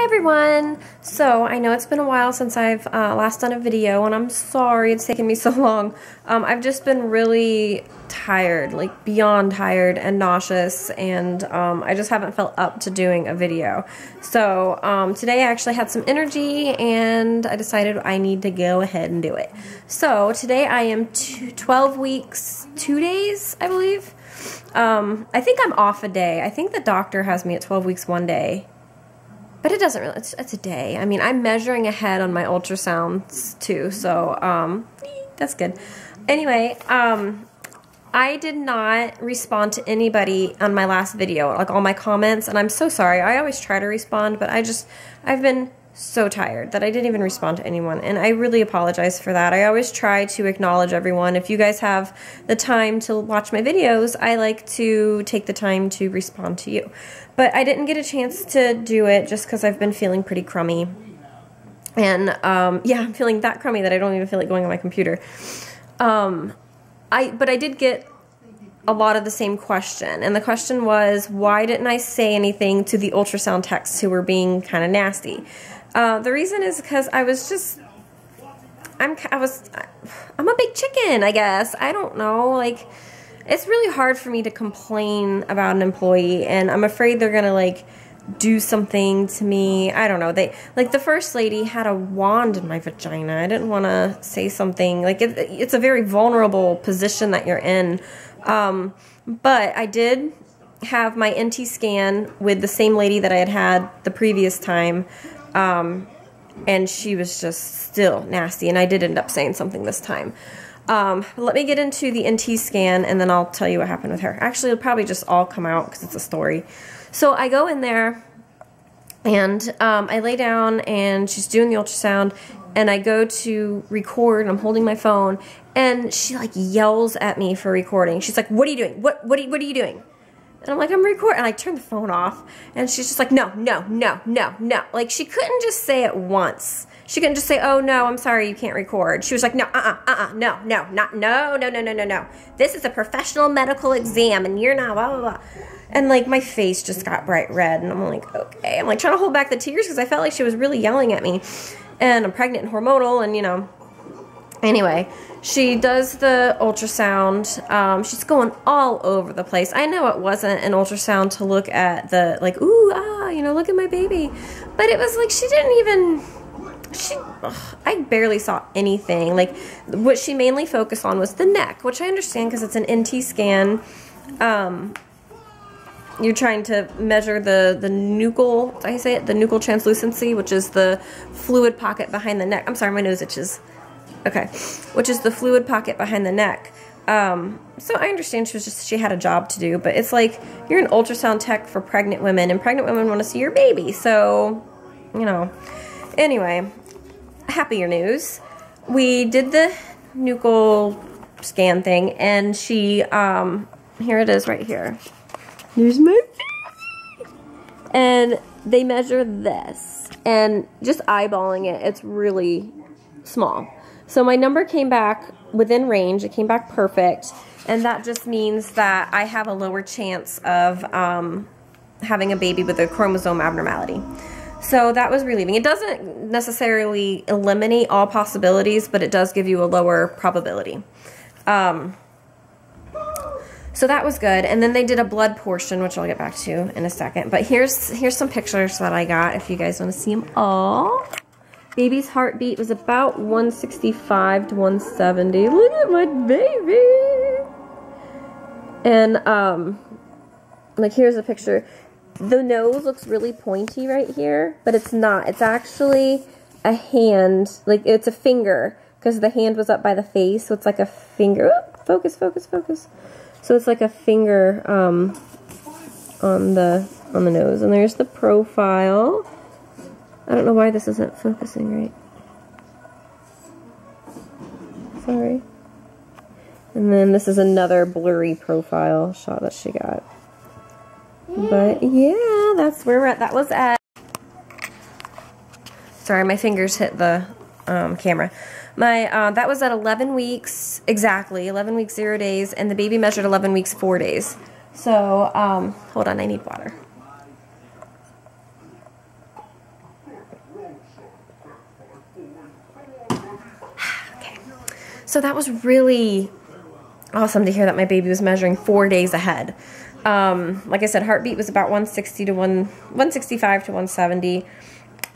everyone! So, I know it's been a while since I've last done a video, and I'm sorry it's taken me so long. I've just been really tired, like beyond tired and nauseous, and I just haven't felt up to doing a video. So, today I actually had some energy, and I decided I need to go ahead and do it. So, today I am 12 weeks, 2 days, I believe. I think I'm off a day. I think the doctor has me at 12 weeks 1 day. But it doesn't really, it's a day. I mean, I'm measuring ahead on my ultrasounds too, so that's good. Anyway, I did not respond to anybody on my last video, like all my comments, and I'm so sorry. I always try to respond, but I've been so tired that I didn't even respond to anyone, and I really apologize for that. I always try to acknowledge everyone. If you guys have the time to watch my videos, I like to take the time to respond to you. But I didn't get a chance to do it just because I've been feeling pretty crummy. And, yeah, I'm feeling that crummy that I don't even feel like going on my computer. But I did get a lot of the same question. And the question was, why didn't I say anything to the ultrasound techs who were being kind of nasty? The reason is because I was just, I'm a big chicken, I guess. I don't know, like, it's really hard for me to complain about an employee, and I'm afraid they're gonna, like, do something to me. I don't know. Like, the first lady had a wand in my vagina. I didn't want to say something. Like, it's a very vulnerable position that you're in. But I did have my NT scan with the same lady that I had the previous time. And she was just still nasty, and I did end up saying something this time. Let me get into the NT scan, and then I'll tell you what happened with her. Actually, it'll probably just all come out because it's a story. So I go in there, and I lay down, and she's doing the ultrasound, and I go to record, and I'm holding my phone, and she, like, yells at me for recording. She's like, "What are you doing? What are you doing?" And I'm like, "I'm recording." And I turn the phone off, and she's just like, "No, no, no, no, no." Like, she couldn't just say it once. She couldn't just say, "Oh, no, I'm sorry, you can't record." She was like, "No, no, no, not, no, no, no, no, no, no. This is a professional medical exam, and you're not, blah, blah, blah." And, like, my face just got bright red, and I'm like, okay. I'm, like, trying to hold back the tears because I felt like she was really yelling at me. And I'm pregnant and hormonal, and, you know. Anyway, she does the ultrasound. She's going all over the place. I know it wasn't an ultrasound to look at the, like, ooh, ah, you know, look at my baby. But it was like she didn't even... I barely saw anything. Like, what she mainly focused on was the neck, which I understand because it's an NT scan. You're trying to measure the nuchal, did I say it? The nuchal translucency, which is the fluid pocket behind the neck. I'm sorry, my nose itches. Okay, which is the fluid pocket behind the neck. So I understand she had a job to do, but it's like you're an ultrasound tech for pregnant women, and pregnant women want to see your baby. So, you know. Anyway, happier news. We did the nuchal scan thing, and she, here it is right here. There's my baby. And they measure this, and just eyeballing it, it's really small. So my number came back within range. It came back perfect, and that just means that I have a lower chance of having a baby with a chromosome abnormality. So that was relieving. It doesn't necessarily eliminate all possibilities, but it does give you a lower probability. So that was good. And then they did a blood portion, which I'll get back to in a second. But here's some pictures that I got if you guys want to see them all. Baby's heartbeat was about 165 to 170. Look at my baby. And like, here's a picture. The nose looks really pointy right here, but it's not. It's actually a hand, like it's a finger, because the hand was up by the face, so it's like a finger. Oh, focus, focus, focus. So it's like a finger on the nose. And there's the profile. I don't know why this isn't focusing right. Sorry. And then this is another blurry profile shot that she got. But yeah, that's where we're at. That was at... Sorry, my fingers hit the camera. That was at 11 weeks, exactly, 11 weeks, 0 days, and the baby measured 11 weeks, 4 days. So, hold on, I need water. So that was really awesome to hear that my baby was measuring 4 days ahead. Like I said, heartbeat was about 165 to 170.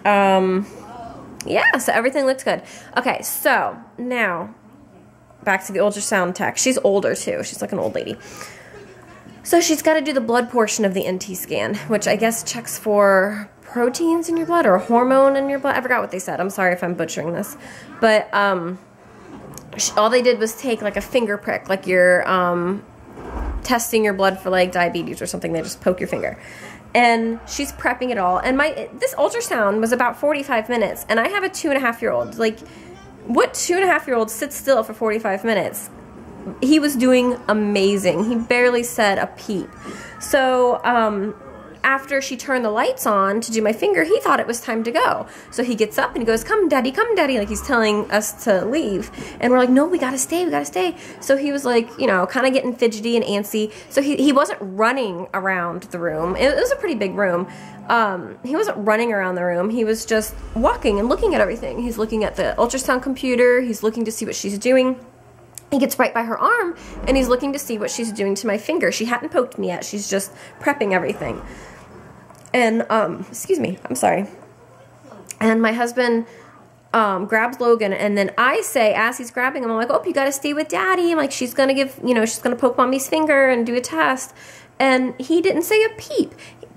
Yeah, so everything looked good. Okay, so now back to the ultrasound tech. She's older too. She's like an old lady. So she's got to do the blood portion of the NT scan, which I guess checks for proteins in your blood or a hormone in your blood. I forgot what they said. I'm sorry if I'm butchering this. But all they did was take like a finger prick, like you're testing your blood for like diabetes or something. They just poke your finger. And she's prepping it all. And this ultrasound was about 45 minutes. And I have a 2.5-year-old. Like, what 2.5-year-old sits still for 45 minutes? He was doing amazing. He barely said a peep. So, after she turned the lights on to do my finger, he thought it was time to go. So he gets up and he goes, come daddy, like he's telling us to leave. And we're like, no, we gotta stay, we gotta stay. So he was like, you know, kind of getting fidgety and antsy. So he wasn't running around the room. It was a pretty big room. He wasn't running around the room. He was just walking and looking at everything. He's looking at the ultrasound computer. He's looking to see what she's doing. He gets right by her arm and he's looking to see what she's doing to my finger. She hadn't poked me yet. She's just prepping everything. And, excuse me, I'm sorry. And my husband grabs Logan, and then I say, as he's grabbing him, I'm like, oh, you gotta stay with daddy. I'm like, she's gonna give, you know, she's gonna poke mommy's finger and do a test. And he didn't say a peep.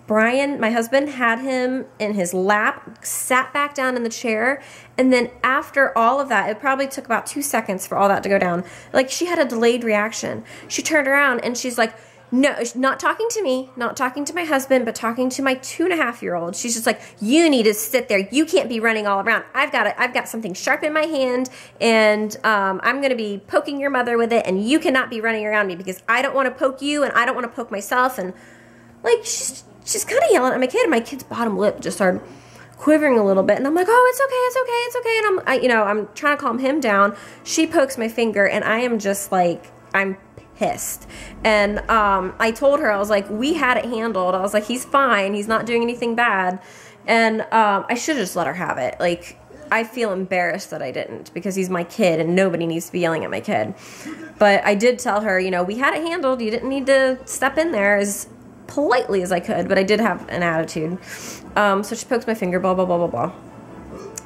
Brian, my husband, had him in his lap, sat back down in the chair, and then after all of that, it probably took about 2 seconds for all that to go down. Like, she had a delayed reaction. She turned around and she's like, no, not talking to me, not talking to my husband, but talking to my 2.5-year-old. She's just like, you need to sit there. You can't be running all around. I've got something sharp in my hand, and I'm going to be poking your mother with it, and you cannot be running around me because I don't want to poke you, and I don't want to poke myself. And like, she's kind of yelling at my kid, and my kid's bottom lip just started quivering a little bit, and I'm like, oh, it's okay, it's okay, it's okay. And I'm trying to calm him down. She pokes my finger, and I am just like, I'm pissed. And I told her, I was like, we had it handled. I was like, he's fine. He's not doing anything bad. And I should have just let her have it. Like, I feel embarrassed that I didn't because he's my kid and nobody needs to be yelling at my kid. But I did tell her, you know, we had it handled. You didn't need to step in there as politely as I could, but I did have an attitude. So she pokes my finger, blah, blah, blah, blah, blah.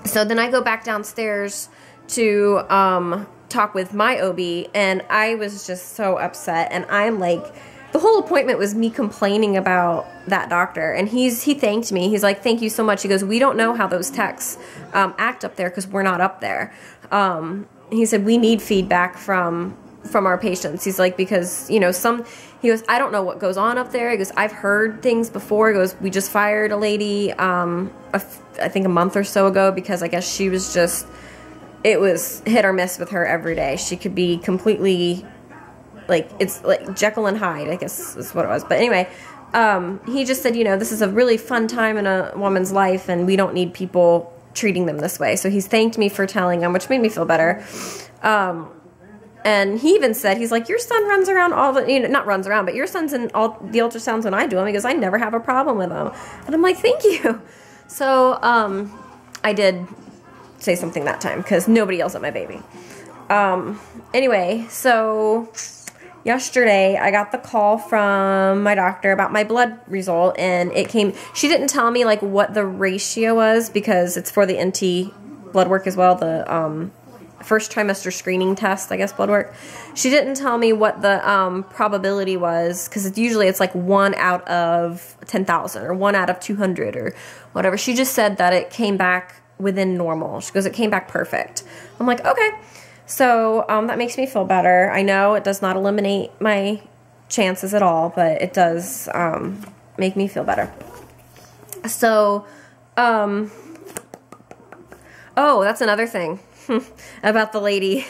So then I go back downstairs to talk with my OB, and I was just so upset. And I'm like, the whole appointment was me complaining about that doctor, and he thanked me. He's like, thank you so much. He goes, we don't know how those techs act up there because we're not up there. He said, we need feedback from our patients. He's like, because, you know, he goes, I don't know what goes on up there. He goes, I've heard things before. He goes, we just fired a lady, I think a month or so ago, because I guess she was just, it was hit or miss with her every day. She could be completely, like, it's like Jekyll and Hyde, I guess is what it was. But anyway, he just said, you know, this is a really fun time in a woman's life, and we don't need people treating them this way. So he's thanked me for telling him, which made me feel better. And he even said, he's like, your son runs around all the, you know, not runs around, but your son's in all the ultrasounds when I do them. He goes, I never have a problem with them. And I'm like, thank you. So I did say something that time because nobody yells at my baby. Anyway, so yesterday I got the call from my doctor about my blood result, and it came, she didn't tell me like what the ratio was because it's for the NT blood work as well, the first trimester screening test, I guess, blood work. She didn't tell me what the probability was because usually it's like 1 out of 10,000 or 1 out of 200 or whatever. She just said that it came back within normal. She goes, it came back perfect. I'm like, okay. So that makes me feel better. I know it does not eliminate my chances at all, but it does make me feel better. So, oh, that's another thing. About the lady.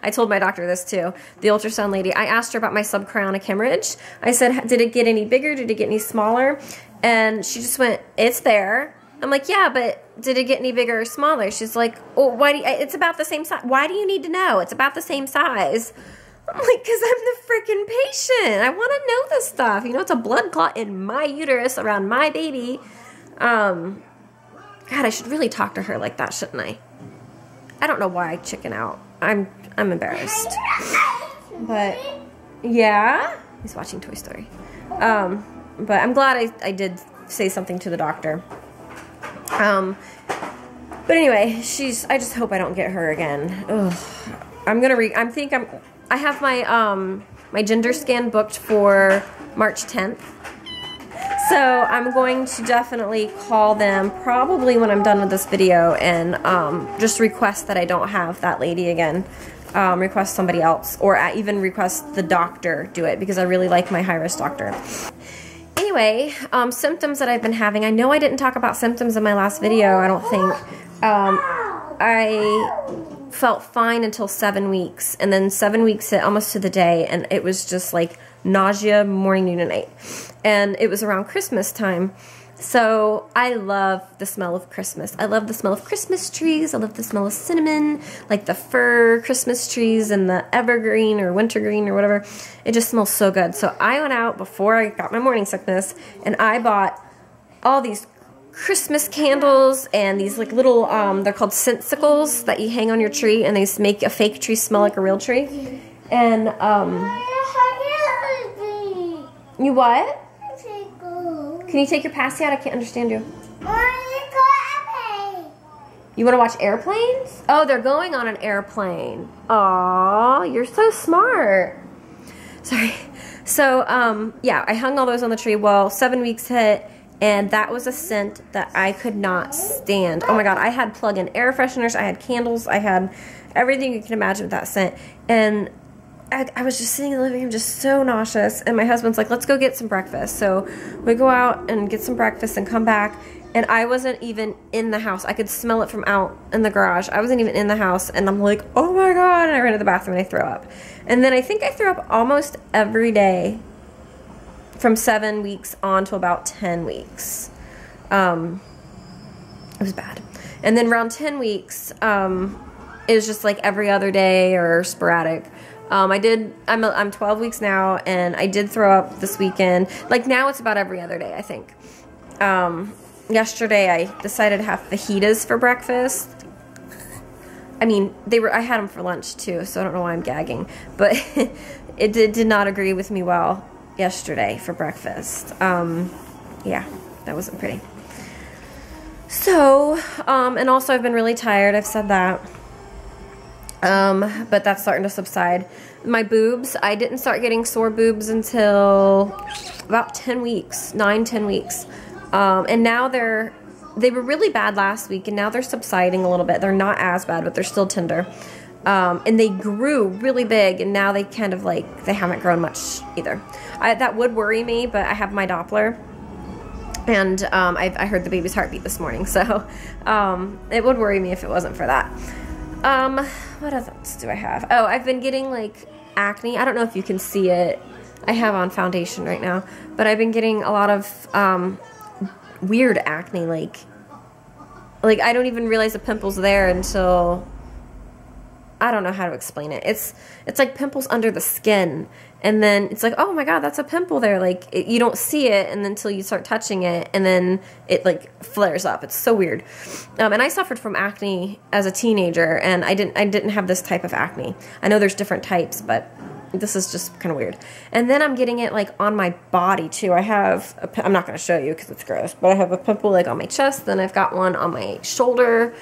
I told my doctor this too. The ultrasound lady. I asked her about my subchorionic hemorrhage. I said, did it get any bigger? Did it get any smaller? And she just went, it's there. I'm like, yeah, but did it get any bigger or smaller? She's like, oh, why do you, it's about the same size. Why do you need to know? It's about the same size. I'm like, because I'm the freaking patient. I want to know this stuff. You know, it's a blood clot in my uterus around my baby. God, I should really talk to her like that, shouldn't I? I don't know why I chicken out. I'm embarrassed. But yeah, he's watching Toy Story. But I'm glad I did say something to the doctor. But anyway, I just hope I don't get her again. Ugh. I have my gender scan booked for March 10th. So I'm going to definitely call them probably when I'm done with this video and just request that I don't have that lady again. Request somebody else, or even request the doctor do it, because I really like my high-risk doctor. Anyway, symptoms that I've been having. I know I didn't talk about symptoms in my last video, I don't think. I felt fine until 7 weeks, and then 7 weeks hit almost to the day, and it was just like nausea morning, noon, and night. And it was around Christmas time. So I love the smell of Christmas. I love the smell of Christmas trees. I love the smell of cinnamon, like the fir Christmas trees and the evergreen or wintergreen or whatever. It just smells so good. So I went out before I got my morning sickness and I bought all these Christmas candles and these like little, they're called scentsicles that you hang on your tree, and they make a fake tree smell like a real tree. And, you what? Can you take your passy out? I can't understand you. You want to watch airplanes? Oh, they're going on an airplane. Aw, you're so smart. Sorry. So, yeah, I hung all those on the tree. Well, 7 weeks hit, and that was a scent that I could not stand. Oh my God, I had plug-in air fresheners, I had candles, I had everything you can imagine with that scent. And I was just sitting in the living room just so nauseous, and my husband's like, let's go get some breakfast. So we go out and get some breakfast and come back, and I wasn't even in the house. I could smell it from out in the garage. I wasn't even in the house, and I'm like, oh my God, and I ran to the bathroom and I threw up. And then I think I threw up almost every day from 7 weeks on to about 10 weeks. It was bad. And then around 10 weeks, it was just like every other day or sporadic. I'm 12 weeks now, and I did throw up this weekend. Like now it's about every other day, I think. Yesterday I decided to have fajitas for breakfast. I mean, I had them for lunch too, so I don't know why I'm gagging. But it did not agree with me well yesterday for breakfast. Yeah, that wasn't pretty. So, and also I've been really tired, I've said that. But that's starting to subside. My boobs, I didn't start getting sore boobs until about 10 weeks, 9-10 weeks. And now they were really bad last week, and now they're subsiding a little bit. They're not as bad, but they're still tender. And they grew really big, and now they kind of like, they haven't grown much either. That would worry me, but I have my Doppler. And I heard the baby's heartbeat this morning, so it would worry me if it wasn't for that. What else do I have? Oh, I've been getting like acne. I don't know if you can see it. I have on foundation right now, but I've been getting a lot of weird acne. Like I don't even realize the pimple's there until, I don't know how to explain it. It's like pimples under the skin, and then it's like, oh my God, that's a pimple there. Like you don't see it, and until you start touching it, and then it like flares up. It's so weird. And I suffered from acne as a teenager, and I didn't have this type of acne. I know there's different types, but this is just kind of weird. And then I'm getting it like on my body too. I have I'm not going to show you because it's gross, but I have a pimple like on my chest. Then I've got one on my shoulder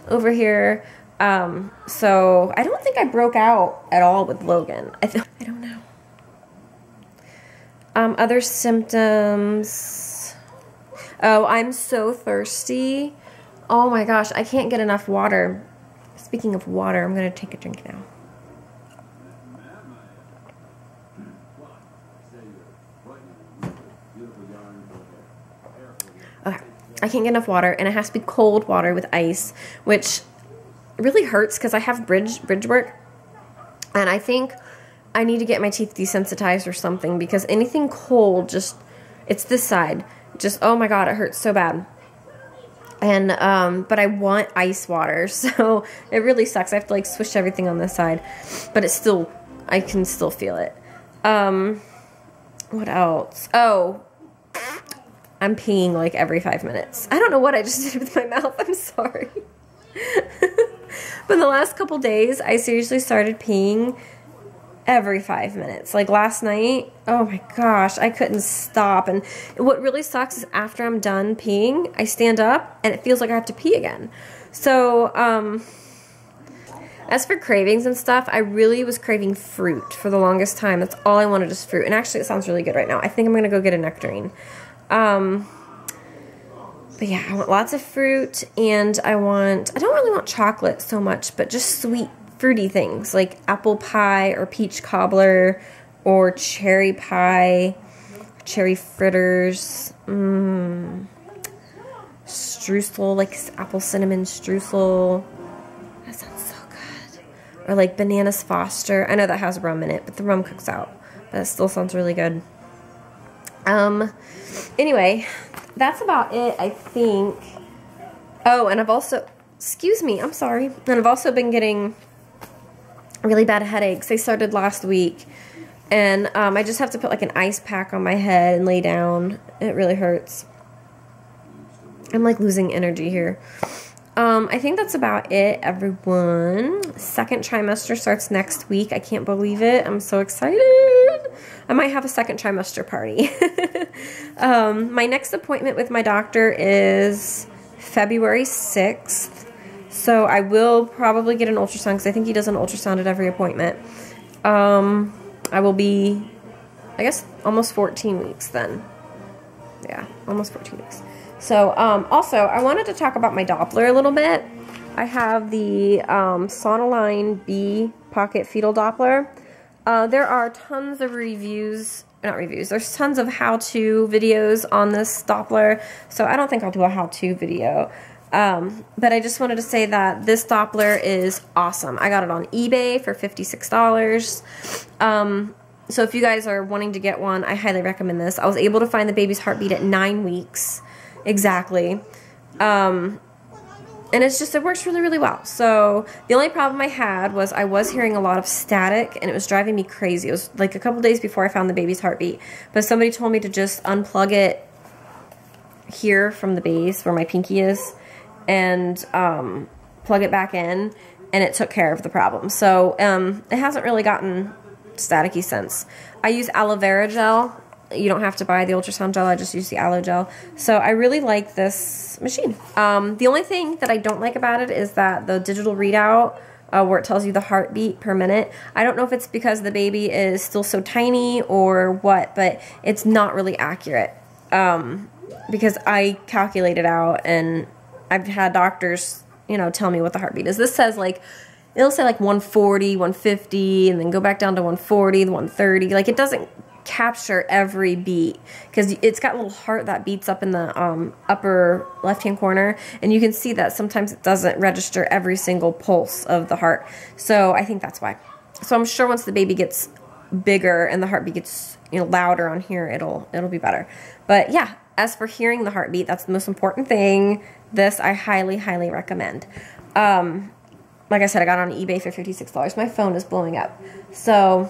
over here. So I don't think I broke out at all with Logan. I don't know. Other symptoms. Oh, I'm so thirsty. Oh my gosh, I can't get enough water. Speaking of water, I'm going to take a drink now. Okay, I can't get enough water, and it has to be cold water with ice, which really hurts because I have bridge work, and I think I need to get my teeth desensitized or something, because anything cold, just, it's this side, just, oh my God, it hurts so bad. And but I want ice water, so it really sucks. I have to like swish everything on this side, but it's still, I can still feel it. What else? Oh, I'm peeing like every 5 minutes. I don't know what I just did with my mouth. I'm sorry. But But the last couple days, I seriously started peeing every 5 minutes. Like last night, oh my gosh, I couldn't stop. And what really sucks is after I'm done peeing, I stand up and it feels like I have to pee again. So, as for cravings and stuff, I really was craving fruit for the longest time. That's all I wanted, is fruit. And actually, it sounds really good right now. I think I'm going to go get a nectarine. But yeah, I want lots of fruit, and I don't really want chocolate so much, but just sweet, fruity things like apple pie or peach cobbler or cherry pie, cherry fritters, streusel, like apple cinnamon streusel. That sounds so good. Or like bananas Foster. I know that has rum in it, but the rum cooks out. But it still sounds really good. Anyway, that's about it, I think. Oh, and I've also, excuse me, I'm sorry. And I've also been getting really bad headaches. They started last week. And I just have to put like an ice pack on my head and lay down. It really hurts. I'm like losing energy here. I think that's about it, everyone. Second trimester starts next week. I can't believe it. I'm so excited. I might have a second trimester party. My next appointment with my doctor is February 6th. So I will probably get an ultrasound because I think he does an ultrasound at every appointment. I will be, I guess, almost 14 weeks then. Yeah, almost 14 weeks. So, also, I wanted to talk about my Doppler a little bit. I have the Sonaline B Pocket Fetal Doppler. There are tons of reviews, not reviews, there's tons of how-to videos on this Doppler, so I don't think I'll do a how-to video. But I just wanted to say that this Doppler is awesome. I got it on eBay for $56. So if you guys are wanting to get one, I highly recommend this. I was able to find the baby's heartbeat at 9 weeks. Exactly. And it's just, it works really, really well. So the only problem I had was I was hearing a lot of static, and it was driving me crazy. It was like a couple days before I found the baby's heartbeat. But somebody told me to just unplug it here from the base where my pinky is and plug it back in, and it took care of the problem. So it hasn't really gotten staticky since. I use aloe vera gel. You don't have to buy the ultrasound gel. I just use the aloe gel. So I really like this machine. The only thing that I don't like about it is that the digital readout where it tells you the heartbeat per minute, I don't know if it's because the baby is still so tiny or what, but it's not really accurate. Because I calculated out, and I've had doctors, you know, tell me what the heartbeat is. This says like, it'll say like 140, 150, and then go back down to 140, 130. Like, it doesn't capture every beat because it's got a little heart that beats up in the upper left-hand corner, and you can see that sometimes it doesn't register every single pulse of the heart. So I think that's why. So I'm sure once the baby gets bigger and the heartbeat gets, you know, louder on here, it'll be better. But yeah, as for hearing the heartbeat, that's the most important thing. This I highly, highly recommend. Like I said, I got it on eBay for $56. My phone is blowing up. So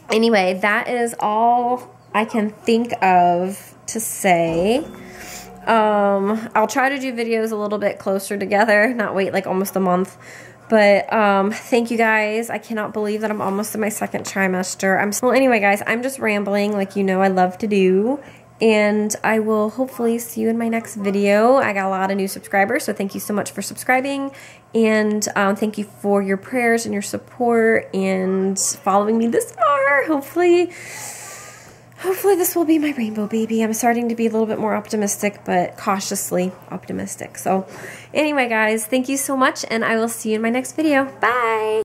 anyway, that is all I can think of to say. I'll try to do videos a little bit closer together, not wait like almost a month. But thank you guys. I cannot believe that I'm almost in my second trimester. Well, anyway, guys, I'm just rambling like you know I love to do. And I will hopefully see you in my next video. I got a lot of new subscribers, so thank you so much for subscribing. And thank you for your prayers and your support and following me this far. Hopefully this will be my rainbow baby. I'm starting to be a little bit more optimistic, but cautiously optimistic. So anyway, guys, thank you so much, and I will see you in my next video. Bye!